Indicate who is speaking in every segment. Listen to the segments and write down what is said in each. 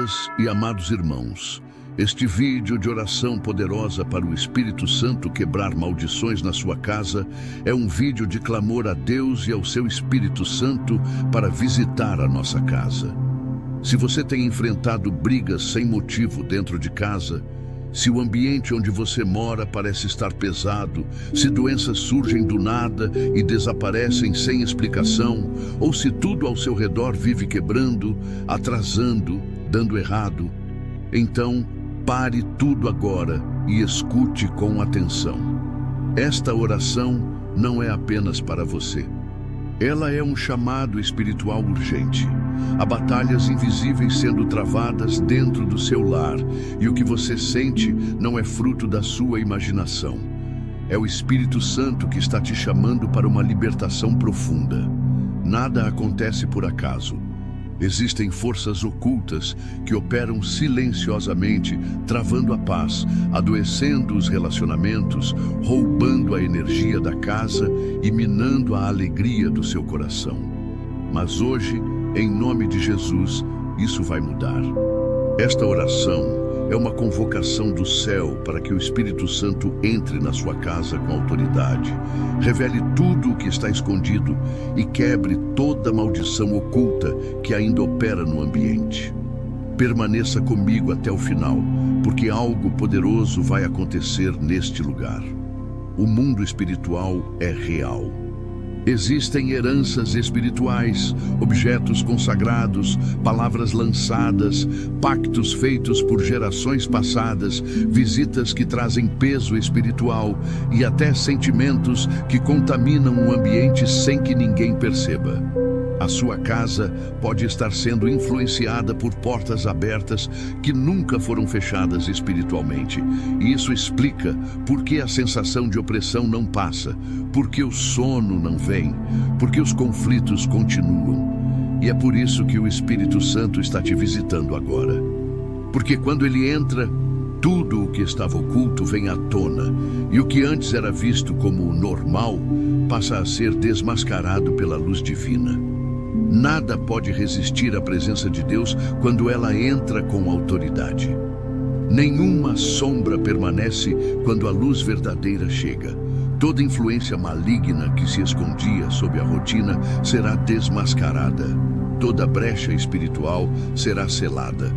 Speaker 1: Amadas e amados irmãos, este vídeo de oração poderosa para o Espírito Santo quebrar maldições na sua casa é um vídeo de clamor a Deus e ao seu Espírito Santo para visitar a nossa casa. Se você tem enfrentado brigas sem motivo dentro de casa, se o ambiente onde você mora parece estar pesado, se doenças surgem do nada e desaparecem sem explicação, ou se tudo ao seu redor vive quebrando, atrasando, dando errado, então pare tudo agora e escute com atenção. Esta oração não é apenas para você. Ela é um chamado espiritual urgente. Há batalhas invisíveis sendo travadas dentro do seu lar, e o que você sente não é fruto da sua imaginação. É o Espírito Santo que está te chamando para uma libertação profunda. Nada acontece por acaso. Existem forças ocultas que operam silenciosamente, travando a paz, adoecendo os relacionamentos, roubando a energia da casa e minando a alegria do seu coração. Mas hoje, em nome de Jesus, isso vai mudar. Esta oração é uma convocação do céu para que o Espírito Santo entre na sua casa com autoridade, revele tudo o que está escondido e quebre toda maldição oculta que ainda opera no ambiente. Permaneça comigo até o final, porque algo poderoso vai acontecer neste lugar. O mundo espiritual é real. Existem heranças espirituais, objetos consagrados, palavras lançadas, pactos feitos por gerações passadas, visitas que trazem peso espiritual e até sentimentos que contaminam o ambiente sem que ninguém perceba. A sua casa pode estar sendo influenciada por portas abertas que nunca foram fechadas espiritualmente. E isso explica por que a sensação de opressão não passa, por que o sono não vem, por que os conflitos continuam. E é por isso que o Espírito Santo está te visitando agora. Porque quando ele entra, tudo o que estava oculto vem à tona, e o que antes era visto como normal passa a ser desmascarado pela luz divina. Nada pode resistir à presença de Deus quando ela entra com autoridade. Nenhuma sombra permanece quando a luz verdadeira chega. Toda influência maligna que se escondia sob a rotina será desmascarada. Toda brecha espiritual será selada.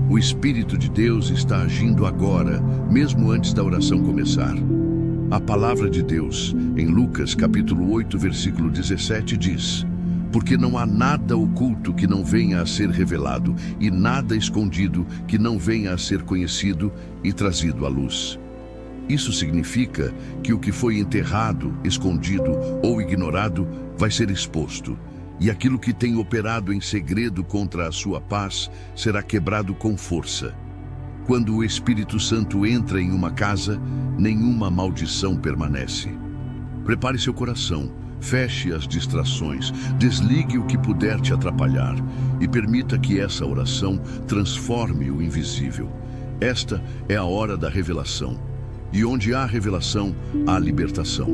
Speaker 1: O Espírito de Deus está agindo agora, mesmo antes da oração começar. A palavra de Deus, em Lucas capítulo 8, versículo 17, diz: porque não há nada oculto que não venha a ser revelado, e nada escondido que não venha a ser conhecido e trazido à luz. Isso significa que o que foi enterrado, escondido ou ignorado vai ser exposto, e aquilo que tem operado em segredo contra a sua paz será quebrado com força. Quando o Espírito Santo entra em uma casa, nenhuma maldição permanece. Prepare seu coração. Feche as distrações, desligue o que puder te atrapalhar e permita que essa oração transforme o invisível. Esta é a hora da revelação. E onde há revelação, há libertação.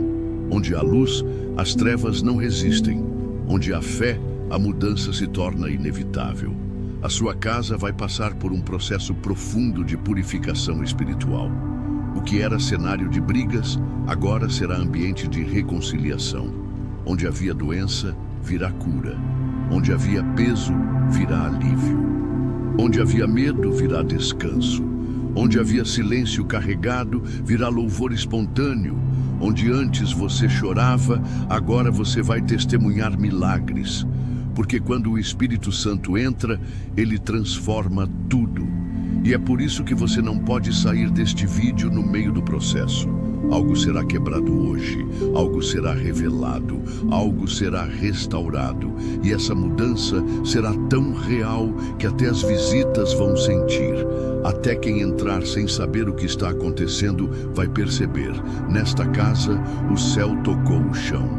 Speaker 1: Onde há luz, as trevas não resistem. Onde há fé, a mudança se torna inevitável. A sua casa vai passar por um processo profundo de purificação espiritual. O que era cenário de brigas, agora será ambiente de reconciliação. Onde havia doença, virá cura. Onde havia peso, virá alívio. Onde havia medo, virá descanso. Onde havia silêncio carregado, virá louvor espontâneo. Onde antes você chorava, agora você vai testemunhar milagres. Porque quando o Espírito Santo entra, ele transforma tudo. E é por isso que você não pode sair deste vídeo no meio do processo. Algo será quebrado hoje, algo será revelado, algo será restaurado. E essa mudança será tão real que até as visitas vão sentir. Até quem entrar sem saber o que está acontecendo vai perceber. Nesta casa, o céu tocou o chão.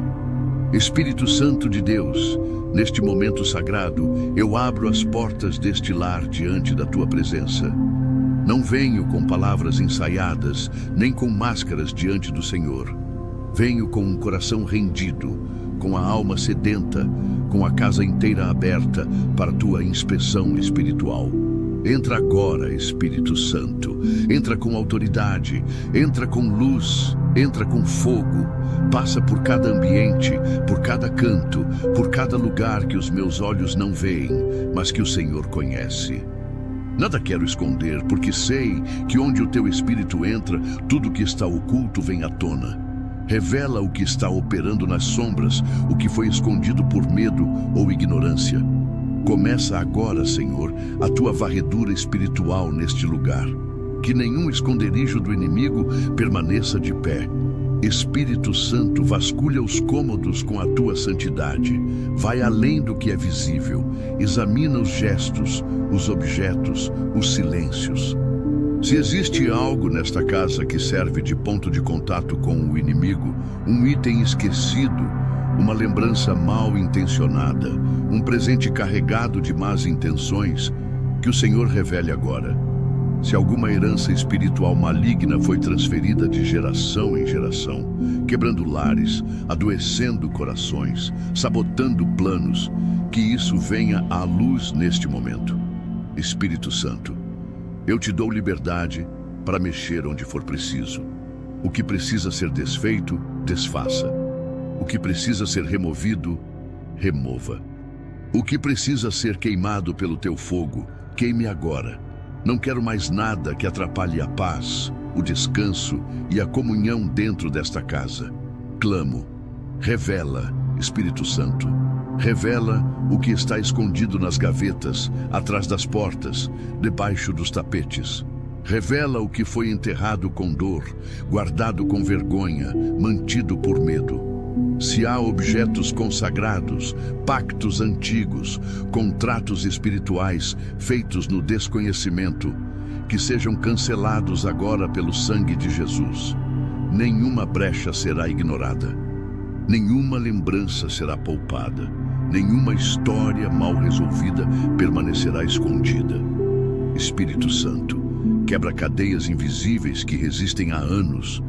Speaker 1: Espírito Santo de Deus, neste momento sagrado, eu abro as portas deste lar diante da tua presença. Não venho com palavras ensaiadas, nem com máscaras diante do Senhor. Venho com um coração rendido, com a alma sedenta, com a casa inteira aberta para a tua inspeção espiritual. Entra agora, Espírito Santo. Entra com autoridade, entra com luz, entra com fogo. Passa por cada ambiente, por cada canto, por cada lugar que os meus olhos não veem, mas que o Senhor conhece. Nada quero esconder, porque sei que onde o teu Espírito entra, tudo que está oculto vem à tona. Revela o que está operando nas sombras, o que foi escondido por medo ou ignorância. Começa agora, Senhor, a tua varredura espiritual neste lugar. Que nenhum esconderijo do inimigo permaneça de pé. Espírito Santo, vasculha os cômodos com a tua santidade. Vai além do que é visível. Examina os gestos, os objetos, os silêncios. Se existe algo nesta casa que serve de ponto de contato com o inimigo, um item esquecido, uma lembrança mal intencionada, um presente carregado de más intenções, que o Senhor revele agora. Se alguma herança espiritual maligna foi transferida de geração em geração, quebrando lares, adoecendo corações, sabotando planos, que isso venha à luz neste momento. Espírito Santo, eu te dou liberdade para mexer onde for preciso. O que precisa ser desfeito, desfaça. O que precisa ser removido, remova. O que precisa ser queimado pelo teu fogo, queime agora. Não quero mais nada que atrapalhe a paz, o descanso e a comunhão dentro desta casa. Clamo, revela, Espírito Santo. Revela o que está escondido nas gavetas, atrás das portas, debaixo dos tapetes. Revela o que foi enterrado com dor, guardado com vergonha, mantido por medo. Se há objetos consagrados, pactos antigos, contratos espirituais feitos no desconhecimento, que sejam cancelados agora pelo sangue de Jesus. Nenhuma brecha será ignorada, nenhuma lembrança será poupada, nenhuma história mal resolvida permanecerá escondida. Espírito Santo, quebra cadeias invisíveis que resistem há anos.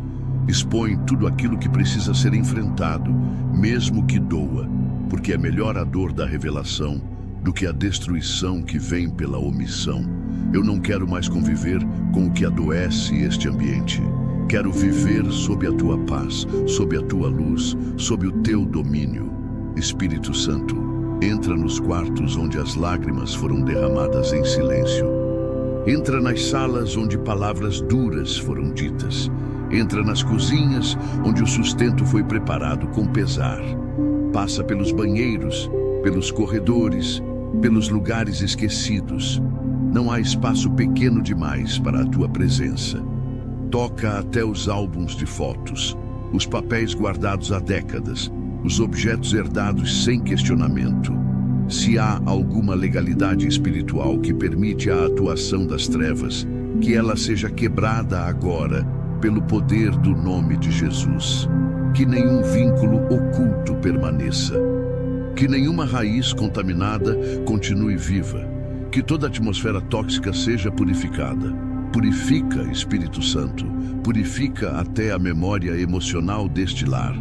Speaker 1: Expõe tudo aquilo que precisa ser enfrentado, mesmo que doa, porque é melhor a dor da revelação do que a destruição que vem pela omissão. Eu não quero mais conviver com o que adoece este ambiente. Quero viver sob a tua paz, sob a tua luz, sob o teu domínio. Espírito Santo, entra nos quartos onde as lágrimas foram derramadas em silêncio. Entra nas salas onde palavras duras foram ditas. Entra nas cozinhas, onde o sustento foi preparado com pesar. Passa pelos banheiros, pelos corredores, pelos lugares esquecidos. Não há espaço pequeno demais para a tua presença. Toca até os álbuns de fotos, os papéis guardados há décadas, os objetos herdados sem questionamento. Se há alguma legalidade espiritual que permite a atuação das trevas, que ela seja quebrada agora, pelo poder do nome de Jesus. Que nenhum vínculo oculto permaneça. Que nenhuma raiz contaminada continue viva. Que toda atmosfera tóxica seja purificada. Purifica, Espírito Santo. Purifica até a memória emocional deste lar.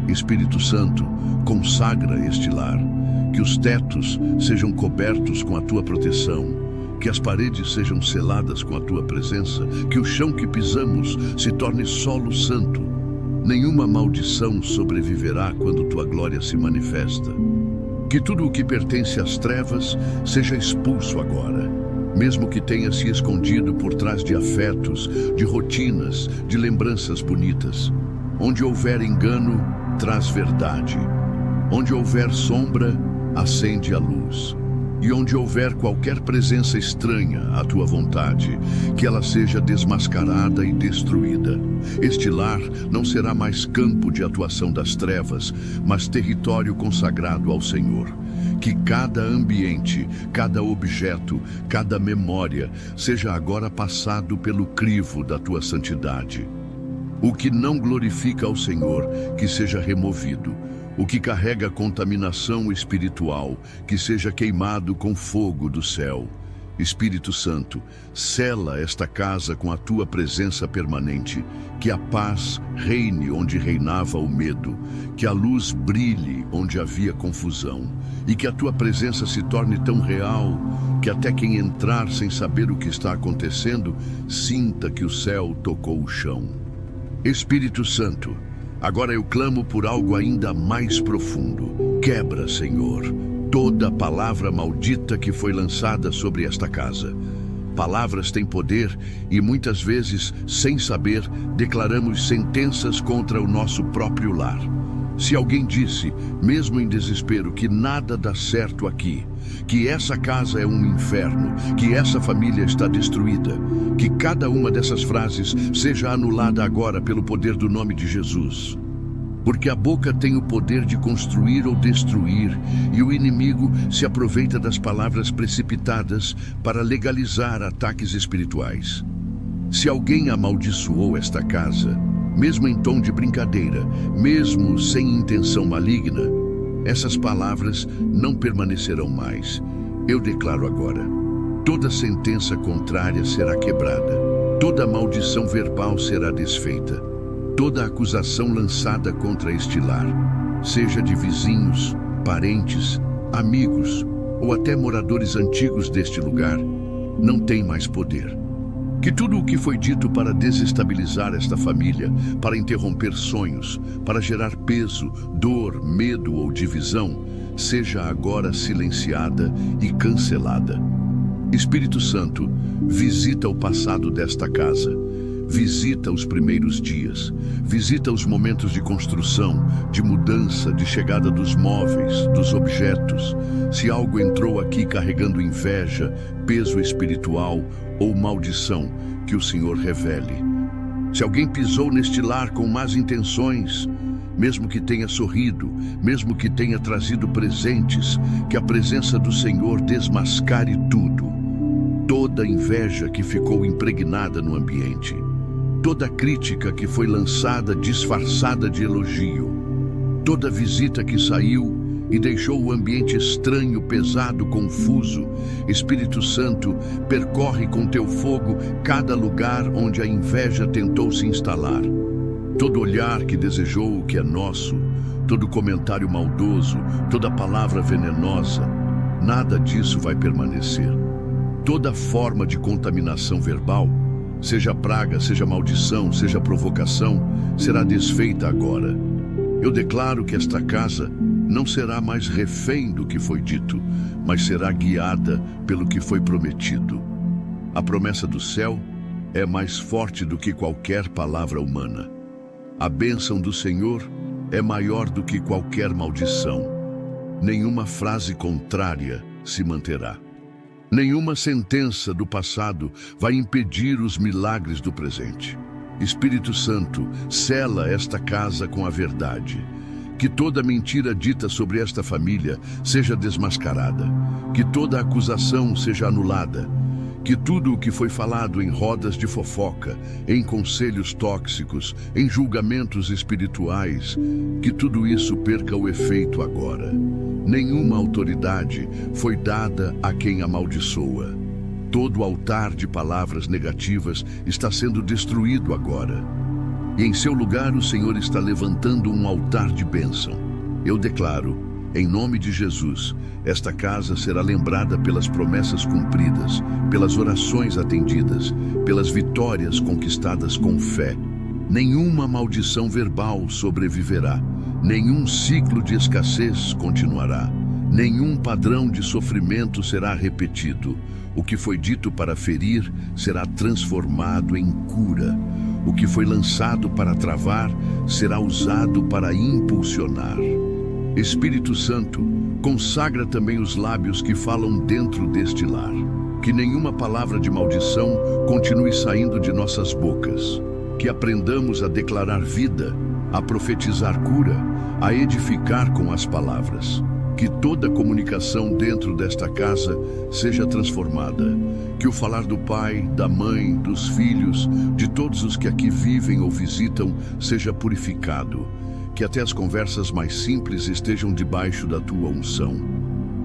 Speaker 1: Espírito Santo, consagra este lar. Que os tetos sejam cobertos com a tua proteção. Que as paredes sejam seladas com a tua presença, que o chão que pisamos se torne solo santo. Nenhuma maldição sobreviverá quando tua glória se manifesta. Que tudo o que pertence às trevas seja expulso agora, mesmo que tenha se escondido por trás de afetos, de rotinas, de lembranças bonitas. Onde houver engano, traz verdade. Onde houver sombra, acende a luz. E onde houver qualquer presença estranha à tua vontade, que ela seja desmascarada e destruída. Este lar não será mais campo de atuação das trevas, mas território consagrado ao Senhor. Que cada ambiente, cada objeto, cada memória seja agora passado pelo crivo da tua santidade. O que não glorifica ao Senhor, que seja removido. O que carrega contaminação espiritual, que seja queimado com fogo do céu. Espírito Santo, sela esta casa com a tua presença permanente, que a paz reine onde reinava o medo, que a luz brilhe onde havia confusão, e que a tua presença se torne tão real que até quem entrar sem saber o que está acontecendo, sinta que o céu tocou o chão. Espírito Santo, agora eu clamo por algo ainda mais profundo. Quebra, Senhor, toda palavra maldita que foi lançada sobre esta casa. Palavras têm poder e muitas vezes, sem saber, declaramos sentenças contra o nosso próprio lar. Se alguém disse, mesmo em desespero, que nada dá certo aqui, que essa casa é um inferno, que essa família está destruída, que cada uma dessas frases seja anulada agora pelo poder do nome de Jesus. Porque a boca tem o poder de construir ou destruir, e o inimigo se aproveita das palavras precipitadas para legalizar ataques espirituais. Se alguém amaldiçoou esta casa, mesmo em tom de brincadeira, mesmo sem intenção maligna, essas palavras não permanecerão mais. Eu declaro agora, toda sentença contrária será quebrada, toda maldição verbal será desfeita. Toda acusação lançada contra este lar, seja de vizinhos, parentes, amigos ou até moradores antigos deste lugar, não tem mais poder. Que tudo o que foi dito para desestabilizar esta família, para interromper sonhos, para gerar peso, dor, medo ou divisão, seja agora silenciada e cancelada. Espírito Santo, visita o passado desta casa. Visita os primeiros dias, visita os momentos de construção, de mudança, de chegada dos móveis, dos objetos. Se algo entrou aqui carregando inveja, peso espiritual ou maldição, que o Senhor revele. Se alguém pisou neste lar com más intenções, mesmo que tenha sorrido, mesmo que tenha trazido presentes, que a presença do Senhor desmascare tudo. Toda inveja que ficou impregnada no ambiente. Toda crítica que foi lançada disfarçada de elogio, toda visita que saiu e deixou o ambiente estranho, pesado, confuso, Espírito Santo, percorre com teu fogo cada lugar onde a inveja tentou se instalar. Todo olhar que desejou o que é nosso, todo comentário maldoso, toda palavra venenosa, nada disso vai permanecer. Toda forma de contaminação verbal, seja praga, seja maldição, seja provocação, será desfeita agora. Eu declaro que esta casa não será mais refém do que foi dito, mas será guiada pelo que foi prometido. A promessa do céu é mais forte do que qualquer palavra humana. A bênção do Senhor é maior do que qualquer maldição. Nenhuma frase contrária se manterá. Nenhuma sentença do passado vai impedir os milagres do presente. Espírito Santo, sela esta casa com a verdade. Que toda mentira dita sobre esta família seja desmascarada. Que toda acusação seja anulada. Que tudo o que foi falado em rodas de fofoca, em conselhos tóxicos, em julgamentos espirituais, que tudo isso perca o efeito agora. Nenhuma autoridade foi dada a quem amaldiçoa. Todo altar de palavras negativas está sendo destruído agora. E em seu lugar o Senhor está levantando um altar de bênção. Eu declaro, em nome de Jesus, esta casa será lembrada pelas promessas cumpridas, pelas orações atendidas, pelas vitórias conquistadas com fé. Nenhuma maldição verbal sobreviverá, nenhum ciclo de escassez continuará, nenhum padrão de sofrimento será repetido. O que foi dito para ferir será transformado em cura. O que foi lançado para travar será usado para impulsionar. Espírito Santo, consagra também os lábios que falam dentro deste lar. Que nenhuma palavra de maldição continue saindo de nossas bocas. Que aprendamos a declarar vida, a profetizar cura, a edificar com as palavras. Que toda comunicação dentro desta casa seja transformada. Que o falar do pai, da mãe, dos filhos, de todos os que aqui vivem ou visitam, seja purificado. Que até as conversas mais simples estejam debaixo da tua unção.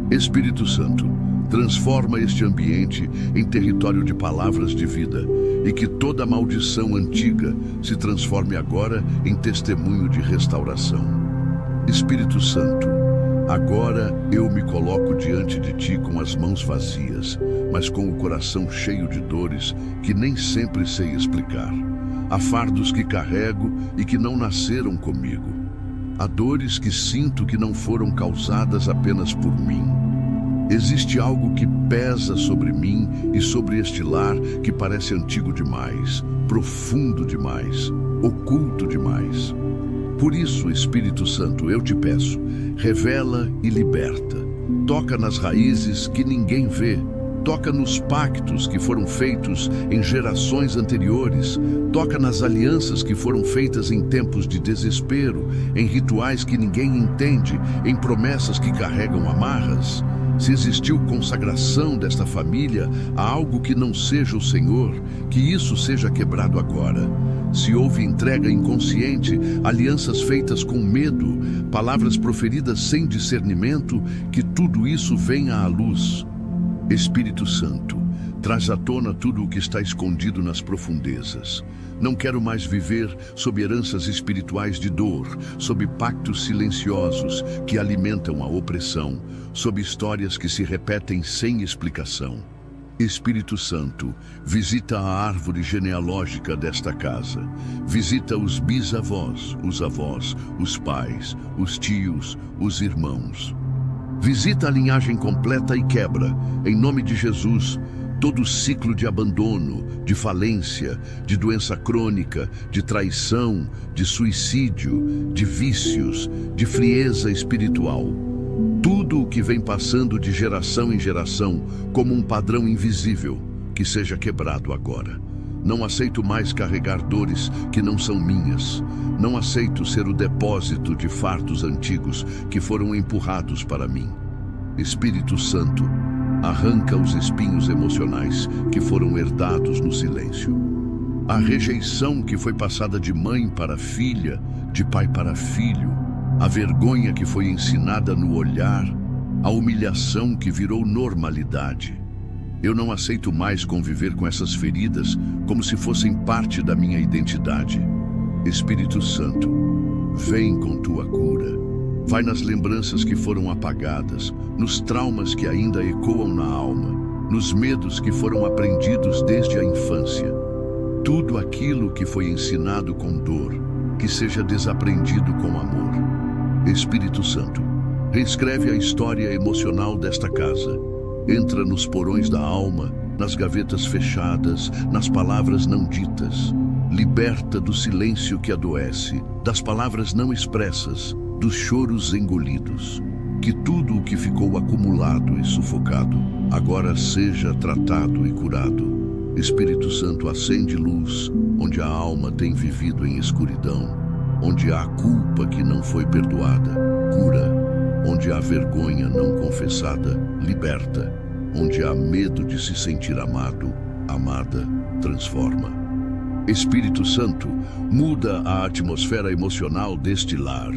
Speaker 1: Espírito Santo, Transforma este ambiente em território de palavras de vida e que toda maldição antiga se transforme agora em testemunho de restauração. Espírito Santo, agora eu me coloco diante de ti com as mãos vazias, mas com o coração cheio de dores que nem sempre sei explicar. Há fardos que carrego e que não nasceram comigo. Há dores que sinto que não foram causadas apenas por mim. Existe algo que pesa sobre mim e sobre este lar que parece antigo demais, profundo demais, oculto demais. Por isso, Espírito Santo, eu te peço, revela e liberta. Toca nas raízes que ninguém vê. Toca nos pactos que foram feitos em gerações anteriores. Toca nas alianças que foram feitas em tempos de desespero, em rituais que ninguém entende, em promessas que carregam amarras. Se existiu consagração desta família a algo que não seja o Senhor, que isso seja quebrado agora. Se houve entrega inconsciente, alianças feitas com medo, palavras proferidas sem discernimento, que tudo isso venha à luz. Espírito Santo, traz à tona tudo o que está escondido nas profundezas. Não quero mais viver sob heranças espirituais de dor, sob pactos silenciosos que alimentam a opressão, sob histórias que se repetem sem explicação. Espírito Santo, visita a árvore genealógica desta casa. Visita os bisavós, os avós, os pais, os tios, os irmãos. Visita a linhagem completa e quebra, em nome de Jesus, todo ciclo de abandono, de falência, de doença crônica, de traição, de suicídio, de vícios, de frieza espiritual. Tudo o que vem passando de geração em geração como um padrão invisível, que seja quebrado agora. Não aceito mais carregar dores que não são minhas. Não aceito ser o depósito de fardos antigos que foram empurrados para mim. Espírito Santo, arranca os espinhos emocionais que foram herdados no silêncio. A rejeição que foi passada de mãe para filha, de pai para filho, a vergonha que foi ensinada no olhar, a humilhação que virou normalidade. Eu não aceito mais conviver com essas feridas como se fossem parte da minha identidade. Espírito Santo, vem com tua cura. Vai nas lembranças que foram apagadas, nos traumas que ainda ecoam na alma, nos medos que foram aprendidos desde a infância. Tudo aquilo que foi ensinado com dor, que seja desaprendido com amor. Espírito Santo, reescreve a história emocional desta casa. Entra nos porões da alma, nas gavetas fechadas, nas palavras não ditas. Liberta do silêncio que adoece, das palavras não expressas, dos choros engolidos. Que tudo o que ficou acumulado e sufocado agora seja tratado e curado. Espírito Santo, acende luz onde a alma tem vivido em escuridão, onde há culpa que não foi perdoada, cura. Onde há vergonha não confessada, liberta. Onde há medo de se sentir amado, amada, transforma. Espírito Santo, muda a atmosfera emocional deste lar,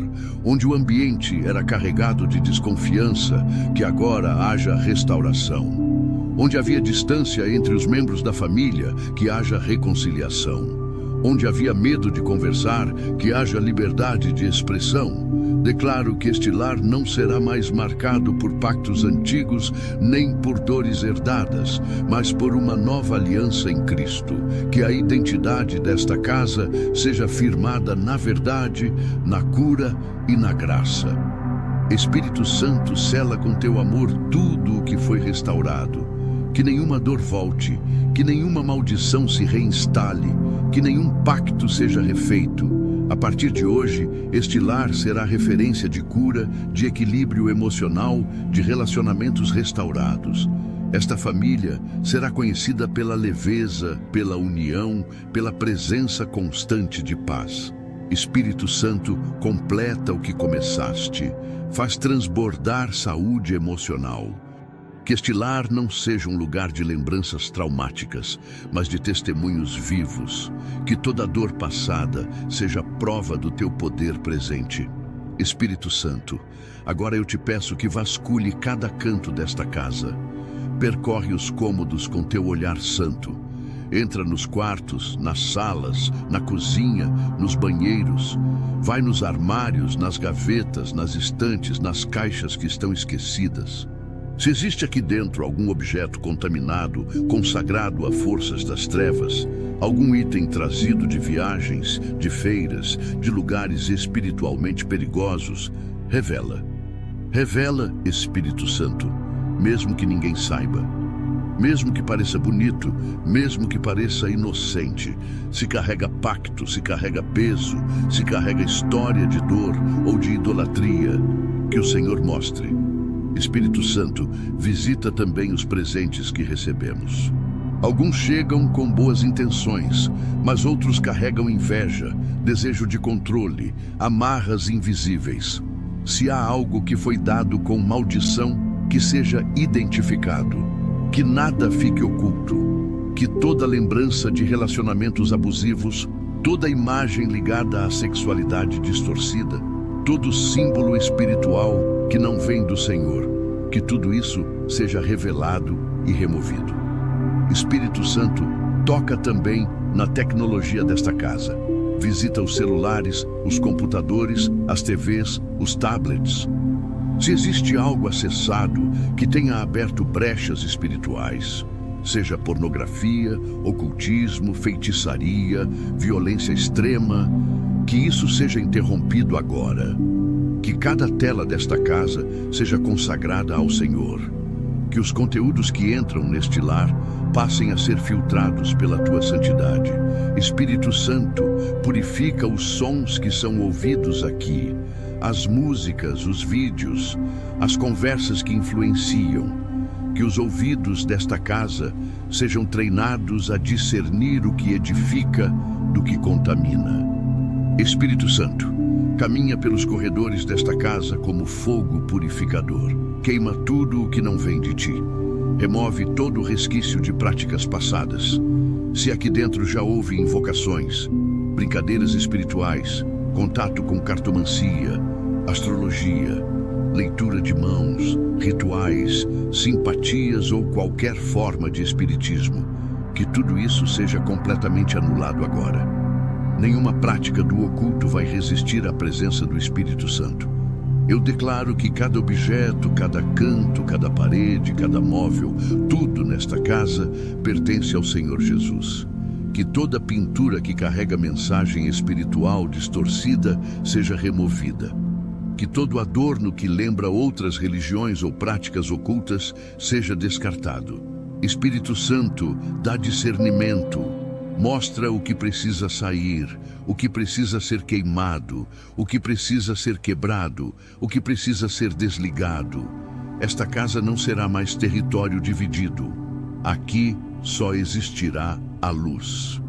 Speaker 1: onde o ambiente era carregado de desconfiança, que agora haja restauração. Onde havia distância entre os membros da família, que haja reconciliação. Onde havia medo de conversar, que haja liberdade de expressão. Declaro que este lar não será mais marcado por pactos antigos, nem por dores herdadas, mas por uma nova aliança em Cristo. Que a identidade desta casa seja firmada na verdade, na cura e na graça. Espírito Santo, sela com teu amor tudo o que foi restaurado. Que nenhuma dor volte, que nenhuma maldição se reinstale, que nenhum pacto seja refeito. A partir de hoje, este lar será referência de cura, de equilíbrio emocional, de relacionamentos restaurados. Esta família será conhecida pela leveza, pela união, pela presença constante de paz. Espírito Santo, completa o que começaste, faz transbordar saúde emocional. Que este lar não seja um lugar de lembranças traumáticas, mas de testemunhos vivos. Que toda dor passada seja prova do teu poder presente. Espírito Santo, agora eu te peço que vasculhe cada canto desta casa. Percorre os cômodos com teu olhar santo. Entra nos quartos, nas salas, na cozinha, nos banheiros. Vai nos armários, nas gavetas, nas estantes, nas caixas que estão esquecidas. Se existe aqui dentro algum objeto contaminado, consagrado a forças das trevas, algum item trazido de viagens, de feiras, de lugares espiritualmente perigosos, revela. Revela, Espírito Santo, mesmo que ninguém saiba. Mesmo que pareça bonito, mesmo que pareça inocente, se carrega pacto, se carrega peso, se carrega história de dor ou de idolatria, que o Senhor mostre. Espírito Santo, visita também os presentes que recebemos. Alguns chegam com boas intenções, mas outros carregam inveja, desejo de controle, amarras invisíveis. Se há algo que foi dado com maldição, que seja identificado, que nada fique oculto, que toda lembrança de relacionamentos abusivos, toda imagem ligada à sexualidade distorcida, todo símbolo espiritual que não vem do Senhor, que tudo isso seja revelado e removido. Espírito Santo, toca também na tecnologia desta casa. Visita os celulares, os computadores, as TVs, os tablets. Se existe algo acessado que tenha aberto brechas espirituais, seja pornografia, ocultismo, feitiçaria, violência extrema, que isso seja interrompido agora. Que cada tela desta casa seja consagrada ao Senhor. Que os conteúdos que entram neste lar passem a ser filtrados pela tua santidade. Espírito Santo, purifica os sons que são ouvidos aqui, as músicas, os vídeos, as conversas que influenciam. Que os ouvidos desta casa sejam treinados a discernir o que edifica do que contamina. Espírito Santo, caminha pelos corredores desta casa como fogo purificador. Queima tudo o que não vem de ti. Remove todo o resquício de práticas passadas. Se aqui dentro já houve invocações, brincadeiras espirituais, contato com cartomancia, astrologia, leitura de mãos, rituais, simpatias ou qualquer forma de espiritismo, que tudo isso seja completamente anulado agora. Nenhuma prática do oculto vai resistir à presença do Espírito Santo. Eu declaro que cada objeto, cada canto, cada parede, cada móvel, tudo nesta casa pertence ao Senhor Jesus. Que toda pintura que carrega mensagem espiritual distorcida seja removida. Que todo adorno que lembra outras religiões ou práticas ocultas seja descartado. Espírito Santo, dá discernimento. Mostra o que precisa sair, o que precisa ser queimado, o que precisa ser quebrado, o que precisa ser desligado. Esta casa não será mais território dividido. Aqui só existirá a luz.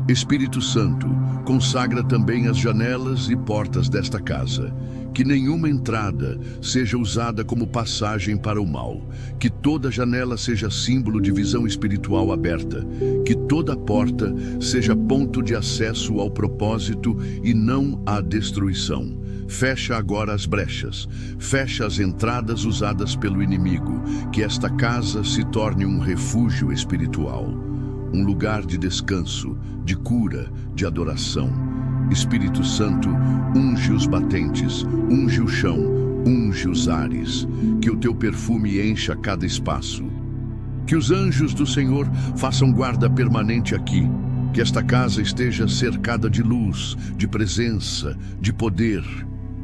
Speaker 1: Espírito Santo, consagra também as janelas e portas desta casa. Que nenhuma entrada seja usada como passagem para o mal. Que toda janela seja símbolo de visão espiritual aberta. Que toda porta seja ponto de acesso ao propósito e não à destruição. Fecha agora as brechas. Fecha as entradas usadas pelo inimigo. Que esta casa se torne um refúgio espiritual. Um lugar de descanso, de cura, de adoração. Espírito Santo, unge os batentes, unge o chão, unge os ares. Que o teu perfume encha cada espaço. Que os anjos do Senhor façam guarda permanente aqui. Que esta casa esteja cercada de luz, de presença, de poder.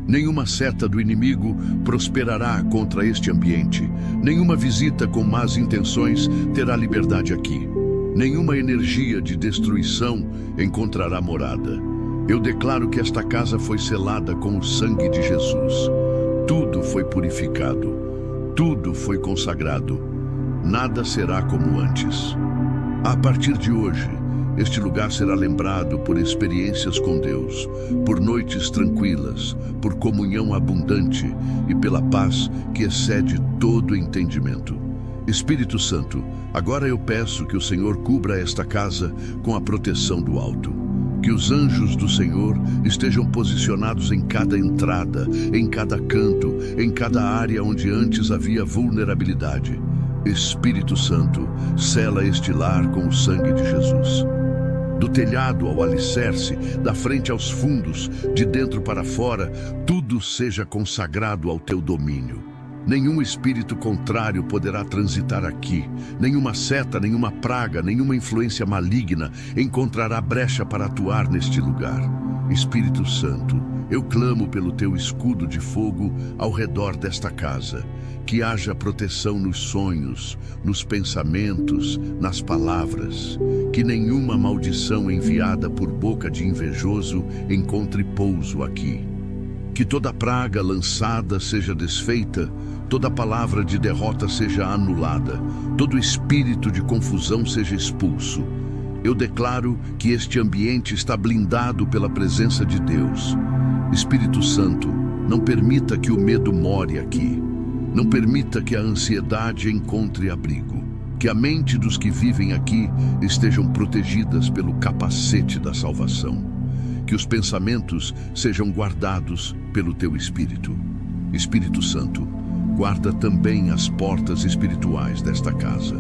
Speaker 1: Nenhuma seta do inimigo prosperará contra este ambiente. Nenhuma visita com más intenções terá liberdade aqui. Nenhuma energia de destruição encontrará morada. Eu declaro que esta casa foi selada com o sangue de Jesus. Tudo foi purificado. Tudo foi consagrado. Nada será como antes. A partir de hoje, este lugar será lembrado por experiências com Deus, por noites tranquilas, por comunhão abundante e pela paz que excede todo entendimento. Espírito Santo, agora eu peço que o Senhor cubra esta casa com a proteção do alto. Que os anjos do Senhor estejam posicionados em cada entrada, em cada canto, em cada área onde antes havia vulnerabilidade. Espírito Santo, sela este lar com o sangue de Jesus. Do telhado ao alicerce, da frente aos fundos, de dentro para fora, tudo seja consagrado ao teu domínio. Nenhum espírito contrário poderá transitar aqui. Nenhuma seta, nenhuma praga, nenhuma influência maligna encontrará brecha para atuar neste lugar. Espírito Santo, eu clamo pelo teu escudo de fogo ao redor desta casa. Que haja proteção nos sonhos, nos pensamentos, nas palavras. Que nenhuma maldição enviada por boca de invejoso encontre pouso aqui. Que toda praga lançada seja desfeita, toda palavra de derrota seja anulada, todo espírito de confusão seja expulso. Eu declaro que este ambiente está blindado pela presença de Deus. Espírito Santo, não permita que o medo more aqui. Não permita que a ansiedade encontre abrigo. Que a mente dos que vivem aqui estejam protegidas pelo capacete da salvação. Que os pensamentos sejam guardados pelo teu Espírito. Espírito Santo, guarda também as portas espirituais desta casa.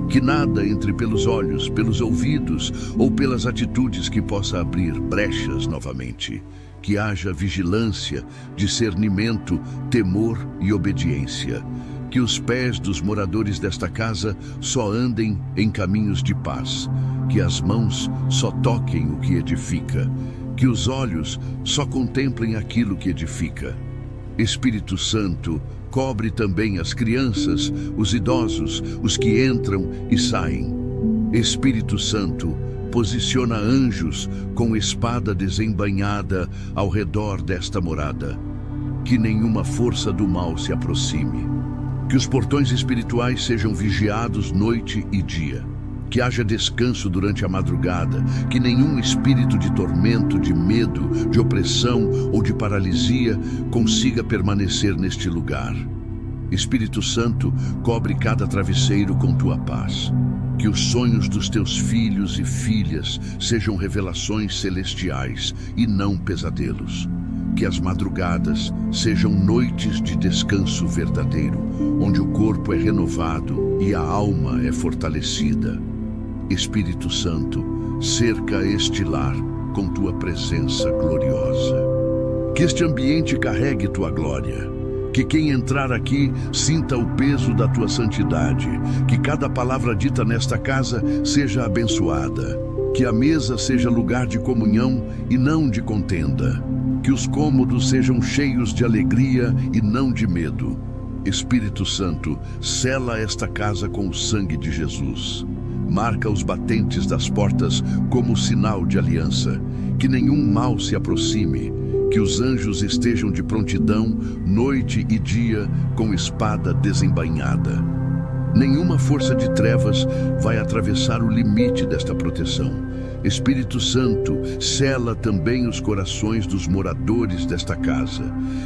Speaker 1: Que nada entre pelos olhos, pelos ouvidos ou pelas atitudes que possa abrir brechas novamente. Que haja vigilância, discernimento, temor e obediência. Que os pés dos moradores desta casa só andem em caminhos de paz. Que as mãos só toquem o que edifica. Que os olhos só contemplem aquilo que edifica. Espírito Santo, cobre também as crianças, os idosos, os que entram e saem. Espírito Santo, posiciona anjos com espada desembainhada ao redor desta morada. Que nenhuma força do mal se aproxime. Que os portões espirituais sejam vigiados noite e dia. Que haja descanso durante a madrugada. Que nenhum espírito de tormento, de medo, de opressão ou de paralisia consiga permanecer neste lugar. Espírito Santo, cobre cada travesseiro com tua paz. Que os sonhos dos teus filhos e filhas sejam revelações celestiais e não pesadelos. Que as madrugadas sejam noites de descanso verdadeiro, onde o corpo é renovado e a alma é fortalecida. Espírito Santo, cerca este lar com tua presença gloriosa. Que este ambiente carregue tua glória. Que quem entrar aqui sinta o peso da tua santidade. Que cada palavra dita nesta casa seja abençoada. Que a mesa seja lugar de comunhão e não de contenda. Que os cômodos sejam cheios de alegria e não de medo. Espírito Santo, sela esta casa com o sangue de Jesus. Marca os batentes das portas como sinal de aliança. Que nenhum mal se aproxime. Que os anjos estejam de prontidão, noite e dia, com espada desembainhada. Nenhuma força de trevas vai atravessar o limite desta proteção. Espírito Santo, sela também os corações dos moradores desta casa.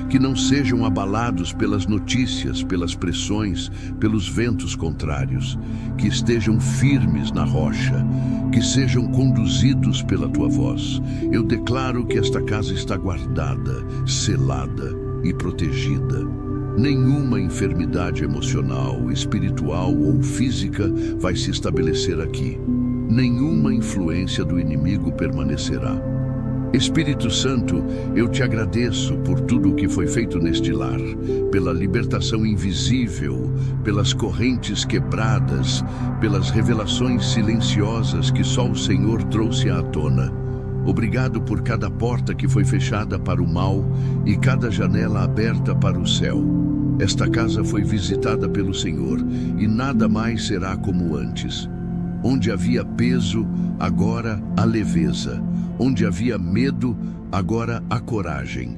Speaker 1: Que não sejam abalados pelas notícias, pelas pressões, pelos ventos contrários. Que estejam firmes na rocha. Que sejam conduzidos pela tua voz. Eu declaro que esta casa está guardada, selada e protegida. Nenhuma enfermidade emocional, espiritual ou física vai se estabelecer aqui. Nenhuma influência do inimigo permanecerá. Espírito Santo, eu te agradeço por tudo o que foi feito neste lar, pela libertação invisível, pelas correntes quebradas, pelas revelações silenciosas que só o Senhor trouxe à tona. Obrigado por cada porta que foi fechada para o mal e cada janela aberta para o céu. Esta casa foi visitada pelo Senhor e nada mais será como antes. Onde havia peso, agora há leveza. Onde havia medo, agora há coragem.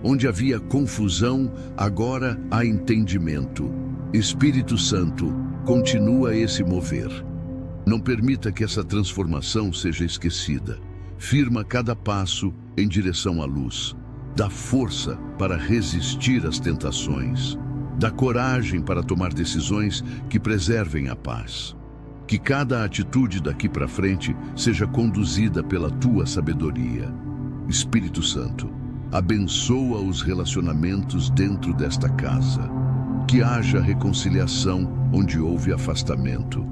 Speaker 1: Onde havia confusão, agora há entendimento. Espírito Santo, continua esse mover. Não permita que essa transformação seja esquecida. Firma cada passo em direção à luz. Dá força para resistir às tentações. Dá coragem para tomar decisões que preservem a paz. Que cada atitude daqui para frente seja conduzida pela tua sabedoria. Espírito Santo, abençoa os relacionamentos dentro desta casa. Que haja reconciliação onde houve afastamento.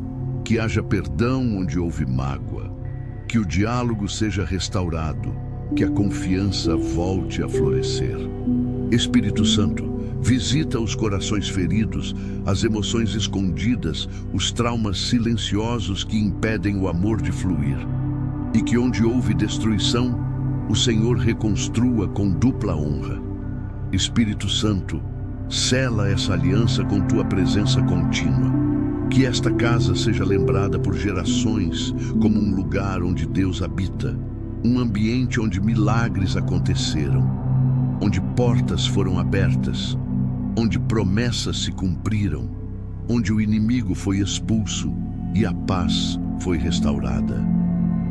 Speaker 1: Que haja perdão onde houve mágoa. Que o diálogo seja restaurado. Que a confiança volte a florescer. Espírito Santo, visita os corações feridos, as emoções escondidas, os traumas silenciosos que impedem o amor de fluir. E que onde houve destruição, o Senhor reconstrua com dupla honra. Espírito Santo, sela essa aliança com tua presença contínua. Que esta casa seja lembrada por gerações como um lugar onde Deus habita, um ambiente onde milagres aconteceram, onde portas foram abertas, onde promessas se cumpriram, onde o inimigo foi expulso e a paz foi restaurada.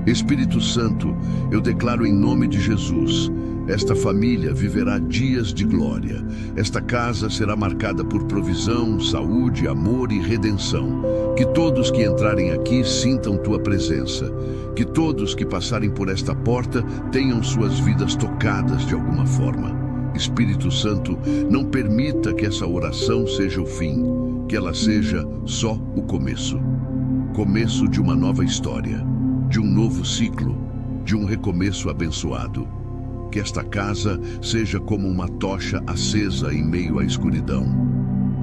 Speaker 1: Espírito Santo, eu declaro em nome de Jesus, esta família viverá dias de glória. Esta casa será marcada por provisão, saúde, amor e redenção. Que todos que entrarem aqui sintam tua presença. Que todos que passarem por esta porta tenham suas vidas tocadas de alguma forma. Espírito Santo, não permita que essa oração seja o fim, que ela seja só o começo. Começo de uma nova história, de um novo ciclo, de um recomeço abençoado. Que esta casa seja como uma tocha acesa em meio à escuridão.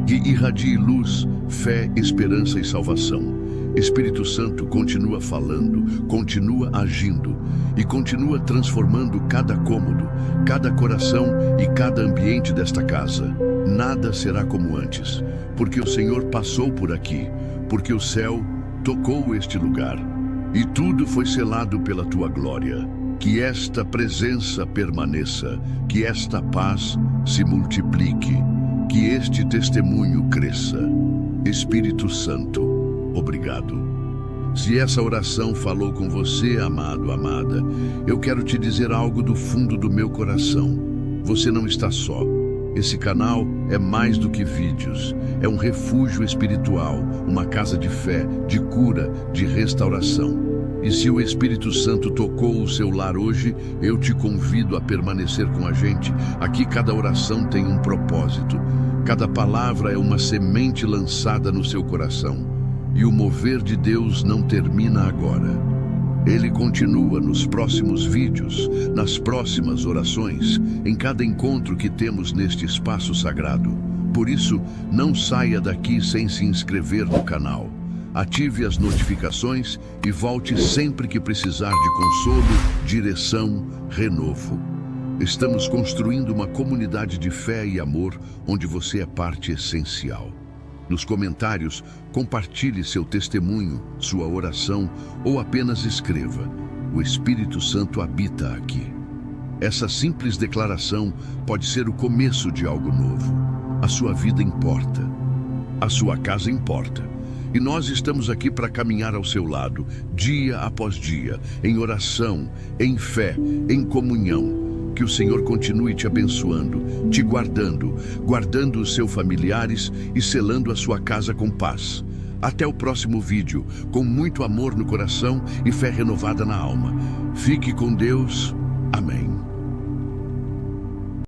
Speaker 1: Que irradie luz, fé, esperança e salvação. Espírito Santo, continua falando, continua agindo e continua transformando cada cômodo, cada coração e cada ambiente desta casa. Nada será como antes, porque o Senhor passou por aqui, porque o céu tocou este lugar e tudo foi selado pela tua glória. Que esta presença permaneça, que esta paz se multiplique, que este testemunho cresça. Espírito Santo, obrigado. Se essa oração falou com você, amado, amada, eu quero te dizer algo do fundo do meu coração. Você não está só. Esse canal é mais do que vídeos. É um refúgio espiritual, uma casa de fé, de cura, de restauração. E se o Espírito Santo tocou o seu lar hoje, eu te convido a permanecer com a gente. Aqui cada oração tem um propósito. Cada palavra é uma semente lançada no seu coração. E o mover de Deus não termina agora. Ele continua nos próximos vídeos, nas próximas orações, em cada encontro que temos neste espaço sagrado. Por isso, não saia daqui sem se inscrever no canal. Ative as notificações e volte sempre que precisar de consolo, direção, renovo. Estamos construindo uma comunidade de fé e amor onde você é parte essencial. Nos comentários, compartilhe seu testemunho, sua oração ou apenas escreva: o Espírito Santo habita aqui. Essa simples declaração pode ser o começo de algo novo. A sua vida importa. A sua casa importa. E nós estamos aqui para caminhar ao seu lado, dia após dia, em oração, em fé, em comunhão. Que o Senhor continue te abençoando, te guardando, guardando os seus familiares e selando a sua casa com paz. Até o próximo vídeo, com muito amor no coração e fé renovada na alma. Fique com Deus. Amém.